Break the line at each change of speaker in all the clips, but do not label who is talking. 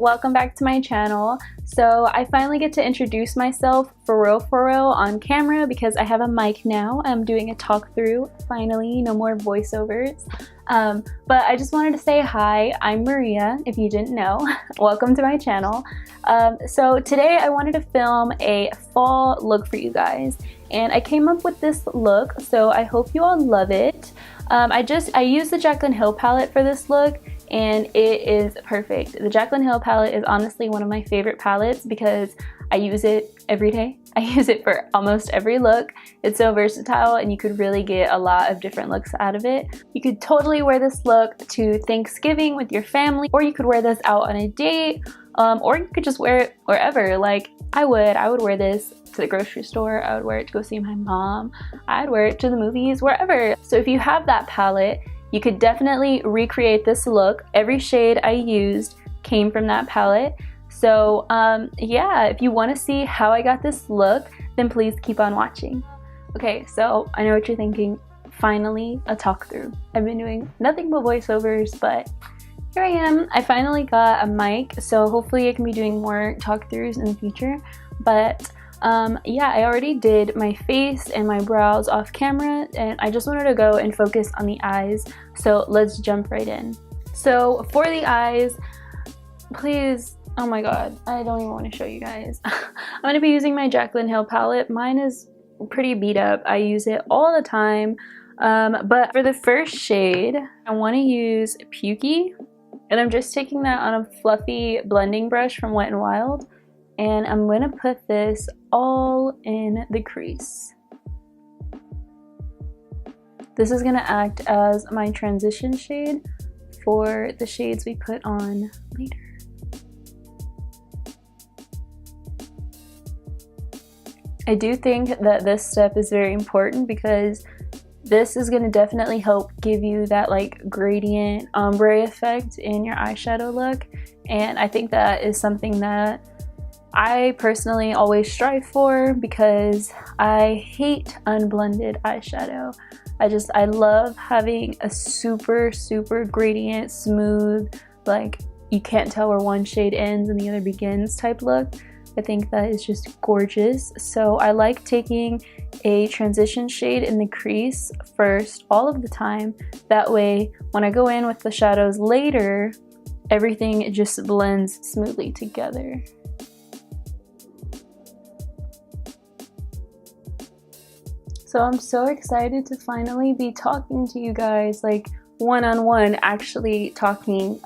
welcome back to my channel. So I finally get to introduce myself for real on camera because I have a mic now. I'm doing a talk through, finally, no more voiceovers. But I just wanted to say hi, I'm Maria, if you didn't know. Welcome to my channel. So today I wanted to film a fall look for you guys, and I came up with this look, so I hope you all love it. I used the Jaclyn Hill palette for this look, and it is perfect. The Jaclyn Hill palette is honestly one of my favorite palettes because I use it every day. I use it for almost every look. It's so versatile and you could really get a lot of different looks out of it. You could totally wear this look to Thanksgiving with your family, or you could wear this out on a date, or you could just wear it wherever. Like I would wear this to the grocery store, I would wear it to go see my mom, I'd wear it to the movies, wherever. So if you have that palette, you could definitely recreate this look. Every shade I used came from that palette. So yeah, if you want to see how I got this look, then please keep on watching. Okay, so I know what you're thinking. Finally, a talk through. I've been doing nothing but voiceovers, but here I am. I finally got a mic, so hopefully I can be doing more talk throughs in the future. But yeah, I already did my face and my brows off camera, and I just wanted to go and focus on the eyes. So let's jump right in. So for the eyes, please, oh my god, I don't even want to show you guys. I'm going to be using my Jaclyn Hill palette. Mine is pretty beat up. I use it all the time. But for the first shade, I want to use Chuki, and I'm just taking that on a fluffy blending brush from Wet n Wild. And I'm going to put this all in the crease. This is going to act as my transition shade for the shades we put on later. I do think that this step is very important because this is going to definitely help give you that like gradient ombre effect in your eyeshadow look. And I think that is something that I personally always strive for because I hate unblended eyeshadow. I love having a super gradient, smooth, like you can't tell where one shade ends and the other begins type look. I think that is just gorgeous. So I like taking a transition shade in the crease first all of the time. That way when I go in with the shadows later, everything just blends smoothly together. So I'm so excited to finally be talking to you guys, like one-on-one, actually talking.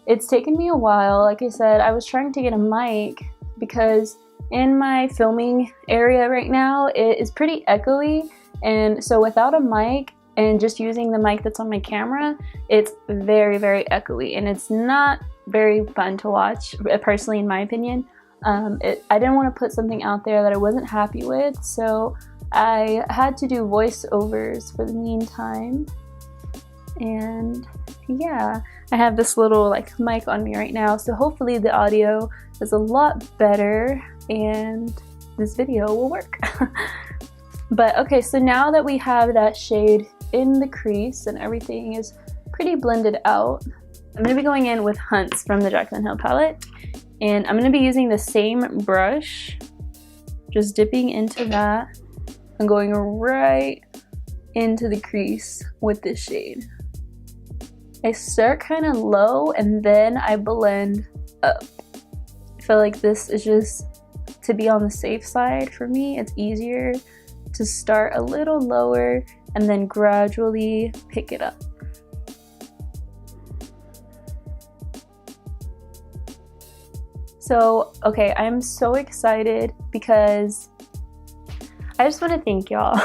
It's taken me a while. Like I said, I was trying to get a mic because in my filming area right now, it is pretty echoey. And so without a mic and just using the mic that's on my camera, it's very echoey. And it's not very fun to watch, personally, in my opinion. I didn't want to put something out there that I wasn't happy with. So I had to do voiceovers for the meantime, and yeah, I have this little like mic on me right now, so hopefully the audio is a lot better and this video will work. But okay, so now that we have that shade in the crease and everything is pretty blended out, I'm going to be going in with Hunts from the Jaclyn Hill palette, and I'm going to be using the same brush, just dipping into that. I'm going right into the crease with this shade. I start kind of low and then I blend up. I feel like this is just to be on the safe side for me. It's easier to start a little lower and then gradually pick it up. So, okay, I'm so excited because I just want to thank y'all.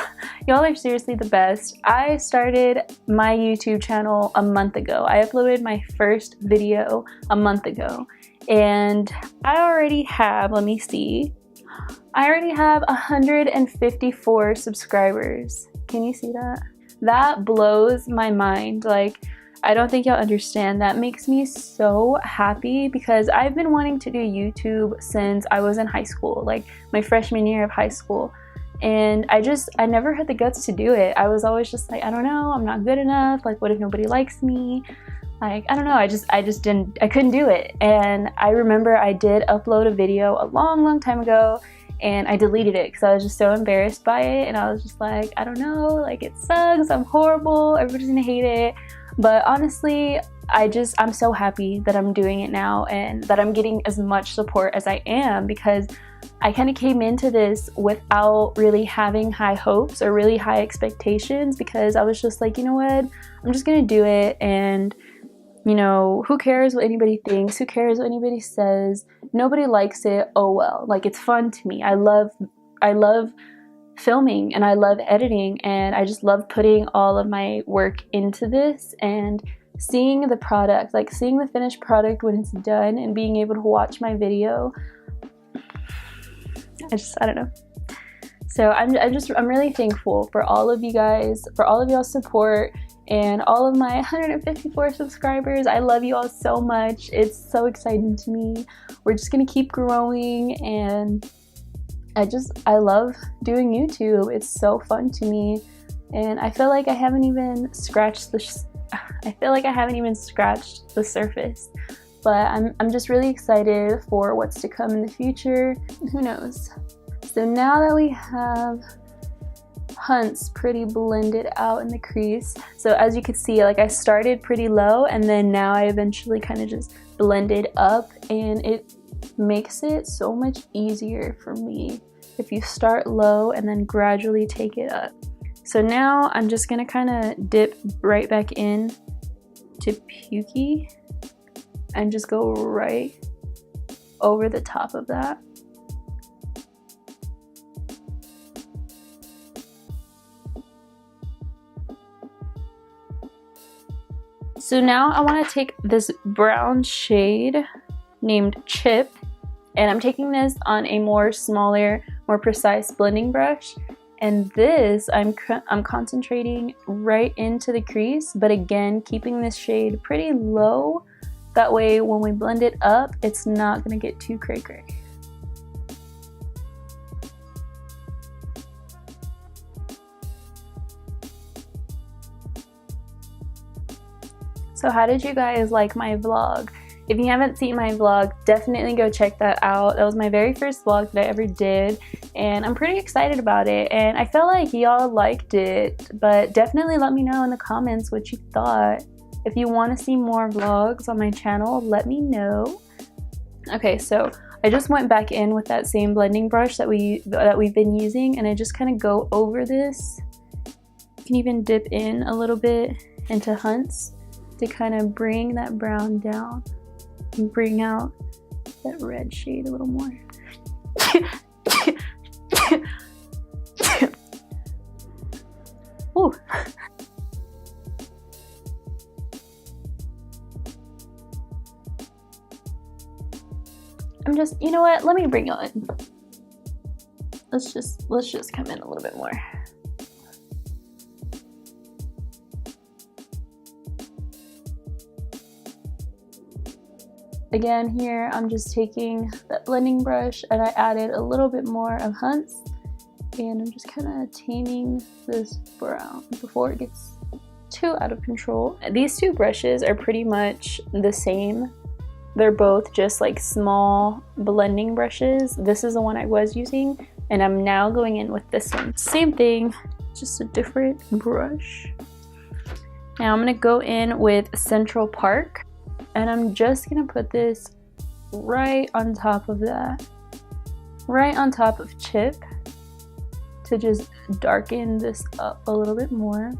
Y'all are seriously the best. I started my YouTube channel a month ago. I uploaded my first video a month ago, and I already have, let me see, I already have 154 subscribers. Can you see that? That blows my mind. Like, I don't think y'all understand. That makes me so happy because I've been wanting to do YouTube since I was in high school, like my freshman year of high school. And I never had the guts to do it. I was always just like, I don't know, I'm not good enough. Like, what if nobody likes me? Like, I don't know, I couldn't do it. And I remember I did upload a video a long time ago, and I deleted it because I was just so embarrassed by it, and I was just like, I don't know, like, it sucks, I'm horrible, everybody's gonna hate it. But honestly, I'm so happy that I'm doing it now and that I'm getting as much support as I am, because I kind of came into this without really having high hopes or really high expectations, because I was just like, you know what, I'm just gonna do it, and you know, who cares what anybody thinks? Who cares what anybody says? Nobody likes it. Oh well. Like, it's fun to me. I love filming and I love editing, and I just love putting all of my work into this and seeing the product, like seeing the finished product when it's done and being able to watch my video. I don't know. So I'm really thankful for all of you guys, for all of y'all's support, and all of my 154 subscribers. I love you all so much. It's so exciting to me. We're just gonna keep growing, and I love doing YouTube. It's so fun to me, and I feel like I haven't even scratched the surface. But I'm just really excited for what's to come in the future. Who knows? So now that we have Hunt's pretty blended out in the crease, so as you can see, like, I started pretty low, and then now I eventually kind of just blended up, and it makes it so much easier for me if you start low and then gradually take it up. So now I'm just gonna kind of dip right back in to Chuki and just go right over the top of that. So now I want to take this brown shade named Chip, and I'm taking this on a more smaller, more precise blending brush, and this I'm concentrating right into the crease, but again keeping this shade pretty low. That way when we blend it up, it's not gonna get too cray-cray. So how did you guys like my vlog? If you haven't seen my vlog, definitely go check that out. That was my very first vlog that I ever did, and I'm pretty excited about it, and I felt like y'all liked it, but definitely let me know in the comments what you thought. If you want to see more vlogs on my channel, let me know. Okay, so I just went back in with that same blending brush that we've been using, and I just kind of go over this. You can even dip in a little bit into Hunt's to kind of bring that brown down and bring out that red shade a little more. Ooh. I'm just, you know what? Let me bring it in. Let's just come in a little bit more. Again, here I'm just taking that blending brush and I added a little bit more of Hunt's, and I'm just kind of taming this brown before it gets too out of control. These two brushes are pretty much the same. They're both just like small blending brushes. This is the one I was using, and I'm now going in with this one. Same thing, just a different brush. Now I'm gonna go in with Central Park, and I'm just gonna put this right on top of that, right on top of Chip, to just darken this up a little bit more.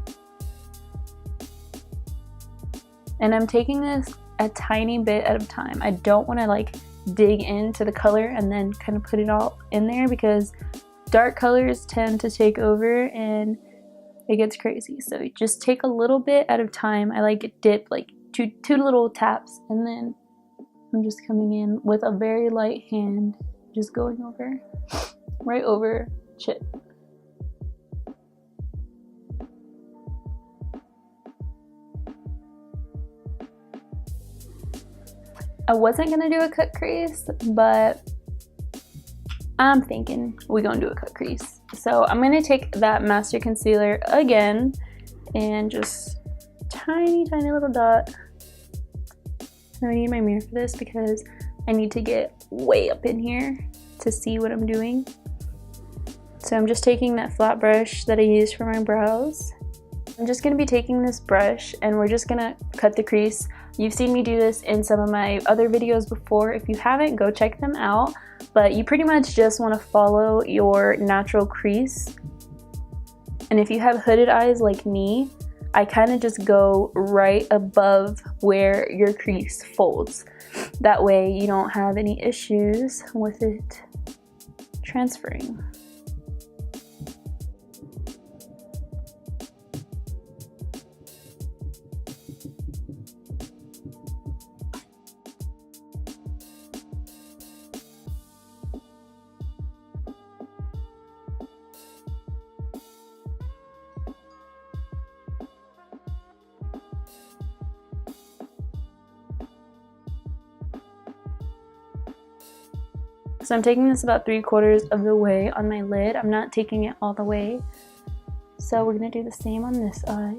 And I'm taking this a tiny bit at a time. I don't want to like dig into the color and then kind of put it all in there, because dark colors tend to take over and it gets crazy. So just take a little bit at a time. I like dip like two little taps, and then I'm just coming in with a very light hand, just going over, right over Chip. I wasn't gonna do a cut crease, but I'm thinking we're gonna do a cut crease. So I'm gonna take that Master Concealer again and just tiny little dot I need my mirror for this because I need to get way up in here to see what I'm doing. So I'm just taking that flat brush that I used for my brows. I'm just going to be taking this brush and we're just going to cut the crease. You've seen me do this in some of my other videos before. If you haven't, go check them out. But you pretty much just want to follow your natural crease. And if you have hooded eyes like me, I kind of just go right above where your crease folds. That way you don't have any issues with it transferring. So I'm taking this about 3/4 of the way on my lid. I'm not taking it all the way. So we're gonna do the same on this eye.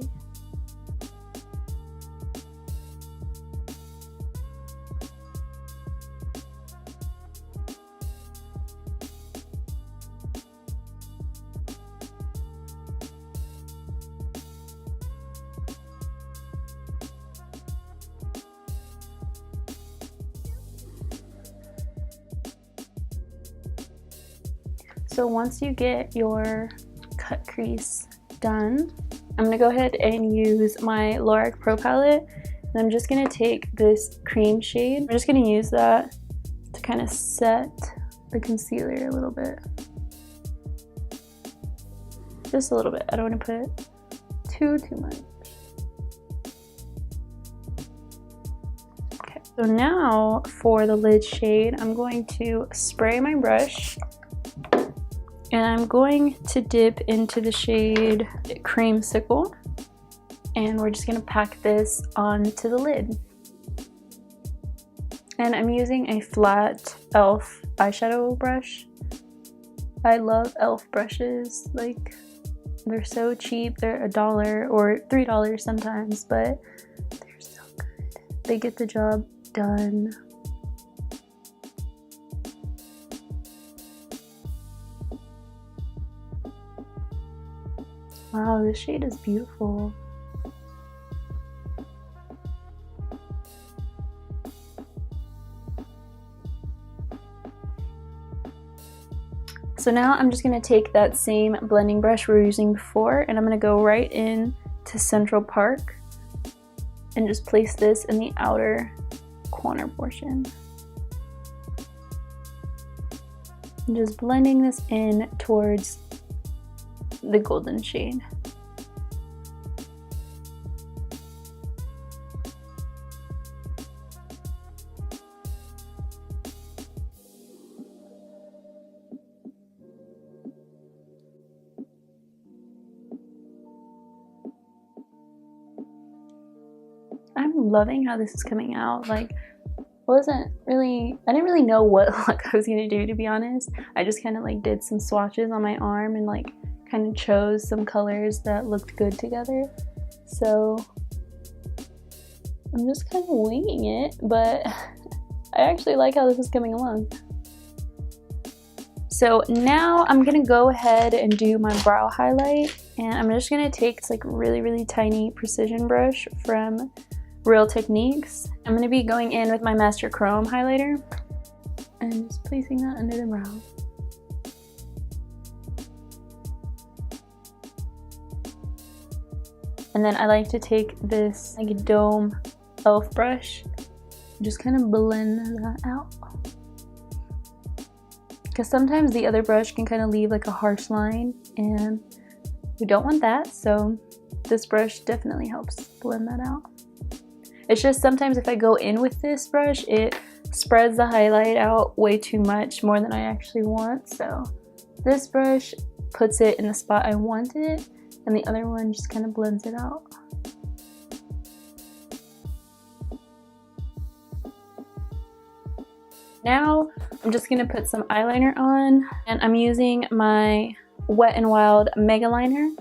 So once you get your cut crease done, I'm going to go ahead and use my Lorac Pro palette. And I'm just going to take this cream shade. I'm just going to use that to kind of set the concealer a little bit. Just a little bit. I don't want to put too much. Okay, so now for the lid shade, I'm going to spray my brush. And I'm going to dip into the shade Creamsicle, and we're just gonna pack this onto the lid. And I'm using a flat e.l.f. eyeshadow brush. I love e.l.f. brushes, like they're so cheap. They're $1 or $3 sometimes, but they're so good. They get the job done. Wow, this shade is beautiful. So now I'm just going to take that same blending brush we were using before, and I'm going to go right in to Central Park and just place this in the outer corner portion. I'm just blending this in towards the golden shade. I'm loving how this is coming out. Like, I didn't really know what look I was gonna do, to be honest. I just kind of like did some swatches on my arm and like kind of chose some colors that looked good together. So I'm just kind of winging it, but I actually like how this is coming along. So now I'm gonna go ahead and do my brow highlight, and I'm just gonna take this like really tiny precision brush from Real Techniques. I'm gonna be going in with my Master Chrome highlighter and just placing that under the brow. And then I like to take this like dome e.l.f. brush, just kind of blend that out. Because sometimes the other brush can kind of leave like a harsh line, and we don't want that, so this brush definitely helps blend that out. It's just sometimes if I go in with this brush, it spreads the highlight out way too much, more than I actually want. So this brush puts it in the spot I want it, and the other one just kind of blends it out. Now I'm just gonna put some eyeliner on, and I'm using my Wet n Wild Mega Liner.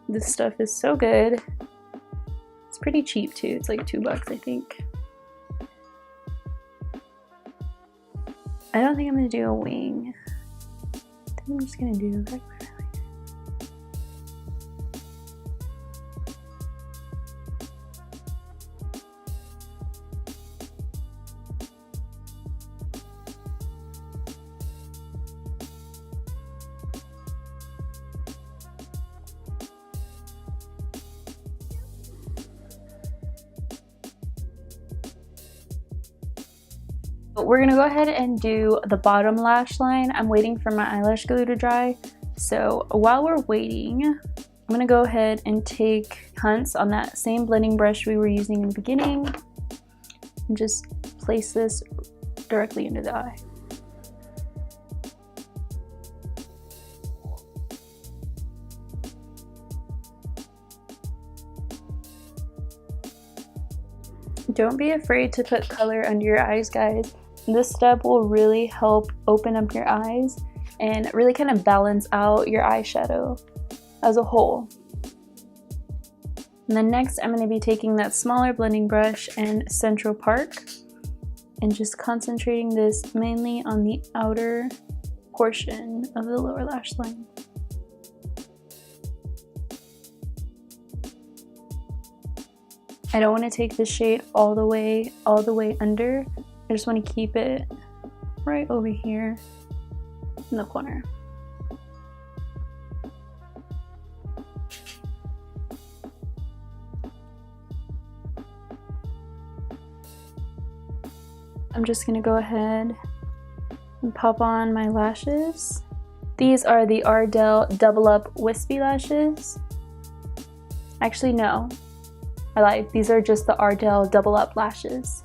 This stuff is so good. It's pretty cheap too. It's like $2, I think. I don't think I'm gonna do a wing. I think I'm just gonna do a regular eyeliner. We're gonna go ahead and do the bottom lash line. I'm waiting for my eyelash glue to dry. So while we're waiting, I'm gonna go ahead and take Hunts on that same blending brush we were using in the beginning and just place this directly into the eye. Don't be afraid to put color under your eyes, guys. This step will really help open up your eyes and really kind of balance out your eyeshadow as a whole. And then next, I'm going to be taking that smaller blending brush and Central Park and just concentrating this mainly on the outer portion of the lower lash line. I don't want to take the shade all the way under. I just want to keep it right over here in the corner. I'm just going to go ahead and pop on my lashes. These are the Ardell Double Up Wispy Lashes. Actually, no. I lied. These are just the Ardell Double Up Lashes.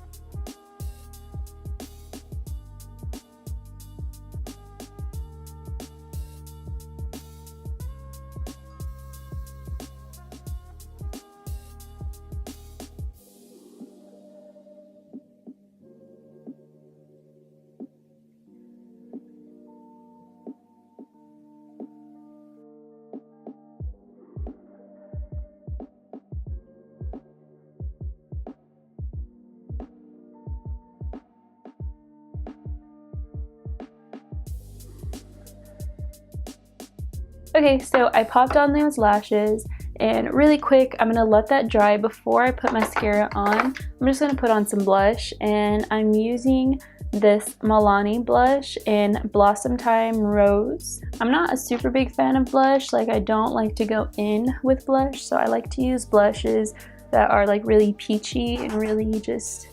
Okay, so I popped on those lashes, and really quick, I'm gonna let that dry before I put mascara on. I'm just gonna put on some blush, and I'm using this Milani blush in Blossom Time Rose. I'm not a super big fan of blush, like I don't like to go in with blush, so I like to use blushes that are like really peachy and really just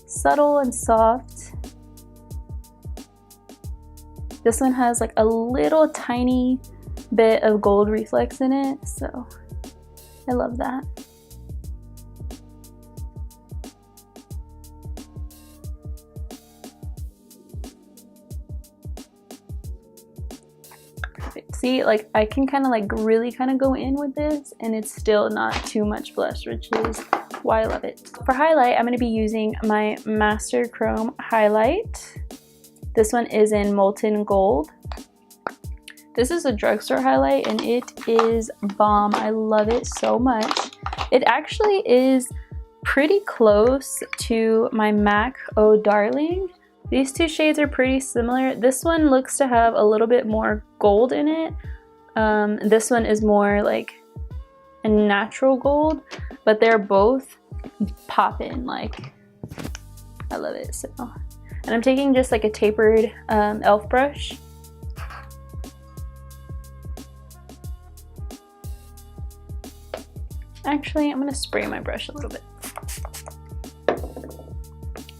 subtle and soft. This one has like a little tiny bit of gold reflex in it, so I love that. Perfect. See, like I can kind of like really kind of go in with this and it's still not too much blush, which is why I love it. For highlight, I'm going to be using my Master Chrome highlight. This one is in Molten Gold. This is a drugstore highlight and it is bomb. I love it so much. It actually is pretty close to my MAC Oh Darling. These two shades are pretty similar. This one looks to have a little bit more gold in it. This one is more like a natural gold, but they're both poppin'. Like, I love it so. And I'm taking just like a tapered e.l.f. brush. Actually, I'm gonna spray my brush a little bit.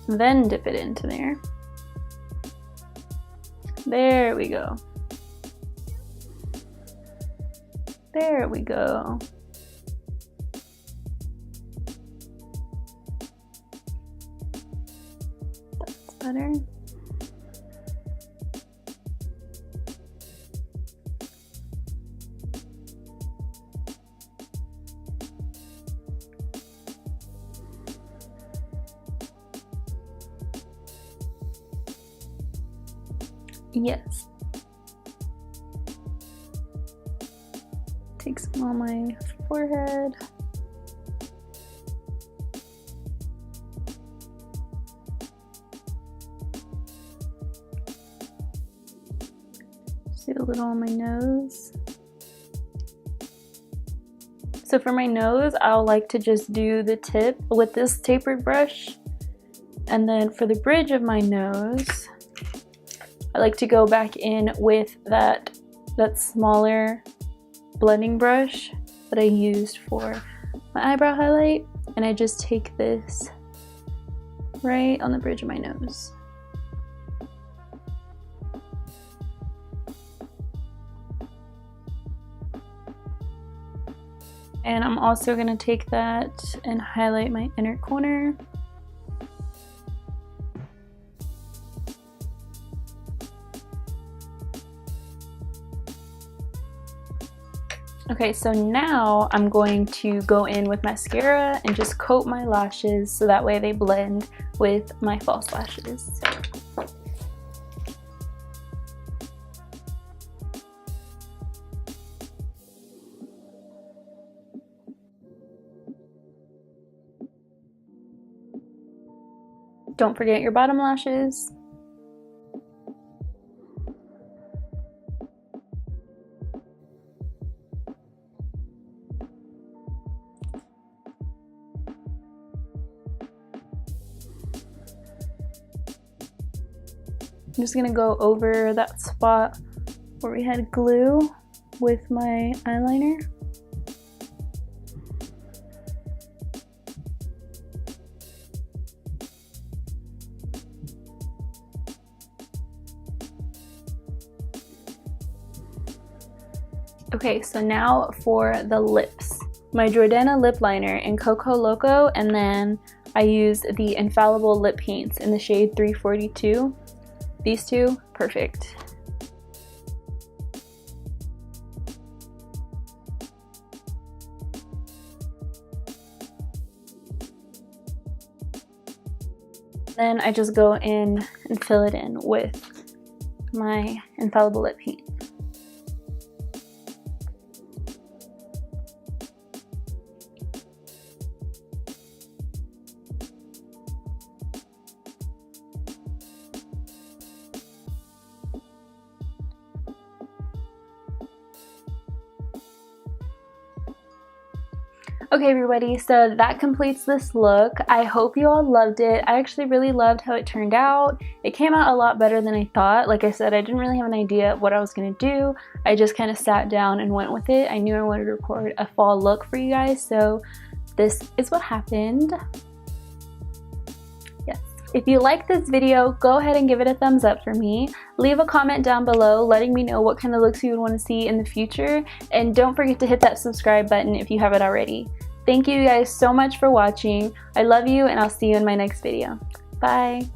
Then dip it into there. There we go. There we go. That's better. Yes. Take some on my forehead. little on my nose. So for my nose, I'll like to just do the tip with this tapered brush. And then for the bridge of my nose, I like to go back in with that smaller blending brush that I used for my eyebrow highlight. And I just take this right on the bridge of my nose. And I'm also going to take that and highlight my inner corner. Okay, so now I'm going to go in with mascara and just coat my lashes so that way they blend with my false lashes. Don't forget your bottom lashes. I'm just gonna go over that spot where we had glue with my eyeliner. Okay, so now for the lips. My Jordana lip liner in Coco Loco, and then I use the Infallible lip paints in the shade 342. These two, perfect. Then I just go in and fill it in with my Infallible lip paint. Okay everybody, so that completes this look. I hope you all loved it. I actually really loved how it turned out. It came out a lot better than I thought. Like I said, I didn't really have an idea of what I was going to do. I just kind of sat down and went with it. I knew I wanted to record a fall look for you guys, so this is what happened. Yes. If you like this video, go ahead and give it a thumbs up for me. Leave a comment down below letting me know what kind of looks you would want to see in the future. And don't forget to hit that subscribe button if you haven't already. Thank you guys so much for watching. I love you and I'll see you in my next video. Bye.